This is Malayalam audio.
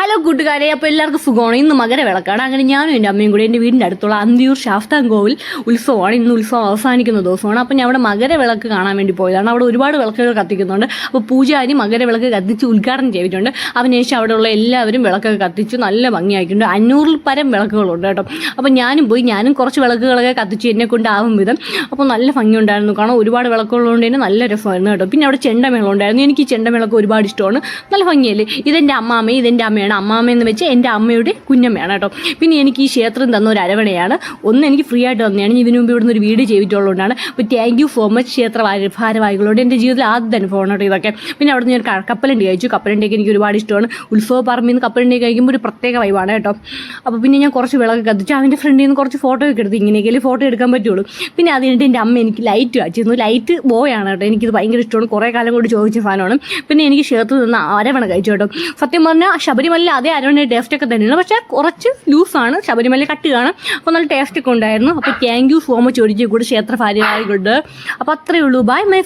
ഹലോ കൂട്ടുകാരെ, അപ്പോൾ എല്ലാവർക്കും സുഖമാണ്. ഇന്ന് മകരവിളക്കാണ്. അങ്ങനെ ഞാനും എൻ്റെ അമ്മയും കൂടി എൻ്റെ വീടിൻ്റെ അടുത്തുള്ള അന്തിയൂർ ശാസ്താംകോവിൽ ഉത്സവമാണ്. ഇന്ന് ഉത്സവം അവസാനിക്കുന്ന ദിവസമാണ്. അപ്പോൾ ഞാൻ അവിടെ മകരവിളക്ക് കാണാൻ വേണ്ടി പോയതാണ്. അവിടെ ഒരുപാട് വിളക്കുകൾ കത്തിക്കുന്നുണ്ട്. അപ്പോൾ പൂജാരി മകരവിളക്ക് കത്തിച്ച് ഉദ്ഘാടനം ചെയ്തിട്ടുണ്ട്. അതിനുശേഷം അവിടെയുള്ള എല്ലാവരും വിളക്കൊക്കെ കത്തിച്ച് നല്ല ഭംഗിയായിട്ടുണ്ട്. 500-ൽ പരം വിളക്കുകളുണ്ട് കേട്ടോ. അപ്പോൾ ഞാനും കുറച്ച് വിളക്കുകളൊക്കെ കത്തിച്ച് എന്നെ കൊണ്ടാവും വിധം. അപ്പോൾ നല്ല ഭംഗിയുണ്ടായിരുന്നു. കാരണം ഒരുപാട് വിളക്കുകളുകൊണ്ട് തന്നെ നല്ല രസമായിരുന്നു കേട്ടോ. പിന്നെ അവിടെ ചെണ്ടമേളം ഉണ്ടായിരുന്നു. എനിക്ക് ഈ ചെണ്ടമേളൊക്കെ ഒരുപാട് ഇഷ്ടമാണ്. നല്ല ഭംഗിയല്ലേ. ഇതെൻ്റെ അമ്മാമ്മയും ഇതെൻ്റെ അമ്മയാണ്. അമ്മാമ്മയെന്ന് വെച്ച് എൻ്റെ അമ്മയുടെ കുഞ്ഞമ്മയാണ് കേട്ടോ. പിന്നെ എനിക്ക് ഈ ക്ഷേത്രം തന്ന ഒരു അരവണയാണ്. ഒന്ന് എനിക്ക് ഫ്രീ ആയിട്ട് തന്നെയാണ്. ഇതിനു മുമ്പ് ഇവിടുന്ന് ഒരു വീഡിയോ ചെയ്തിട്ടുള്ളതുകൊണ്ടാണ്. അപ്പോൾ താങ്ക് യു സോ മച്ച് ക്ഷേത്ര ഭാരവാഹികളോട്. എൻ്റെ ജീവിതത്തിൽ ആദ്യത്തെ അനുഭവമാണ് കേട്ടോ ഇതൊക്കെ. പിന്നെ അവിടെ നിന്ന് ഞാൻ കപ്പലണ്ടി കഴിച്ചു. കപ്പലണ്ടിയൊക്കെ എനിക്ക് ഒരുപാട് ഇഷ്ടമാണ്. ഉത്സവ പറമ്പിൽ നിന്ന് കപ്പലണ്ടി കഴിക്കുമ്പോൾ ഒരു പ്രത്യേക വൈബാണ് കേട്ടോ. അപ്പോൾ പിന്നെ ഞാൻ കുറച്ച് വിളക്ക് കത്തിച്ചു. അവൻ്റെ ഫ്രണ്ടിൽ നിന്ന് കുറച്ച് ഫോട്ടോ ഒക്കെ എടുത്തു. ഇങ്ങനെയൊക്കെ ഫോട്ടോ എടുക്കാൻ പറ്റുള്ളൂ. പിന്നെ അത് കഴിഞ്ഞിട്ട് എൻ്റെ അമ്മ എനിക്ക് ലൈറ്റ് കാച്ചിരുന്നു. ലൈറ്റ് ബോയാണ് കേട്ടോ. എനിക്കിത് ഭയങ്കര ഇഷ്ടമാണ്. കുറേ കാലം കൊണ്ട് ചോദിച്ച സാധനമാണ്. പിന്നെ എനിക്ക് ക്ഷേത്രത്തിൽ നിന്ന് അരവണ കഴിച്ചു കേട്ടോ. സത്യം പറഞ്ഞാൽ ശബരിമല അതേ അരവണ ടേസ്റ്റ് ഒക്കെ തന്നെയാണ്. പക്ഷേ കുറച്ച് ലൂസാണ്. ശബരിമല കട്ട് കാണാം. അപ്പോൾ നല്ല ടേസ്റ്റ് ഒക്കെ ഉണ്ടായിരുന്നു. അപ്പോൾ താങ്ക് യു സോ മച്ച് ഒരിക്കൽ കൂടി ക്ഷേത്ര ഭാരവാഹികളുണ്ട്. അപ്പോൾ അത്രയേ ഉള്ളൂ. By my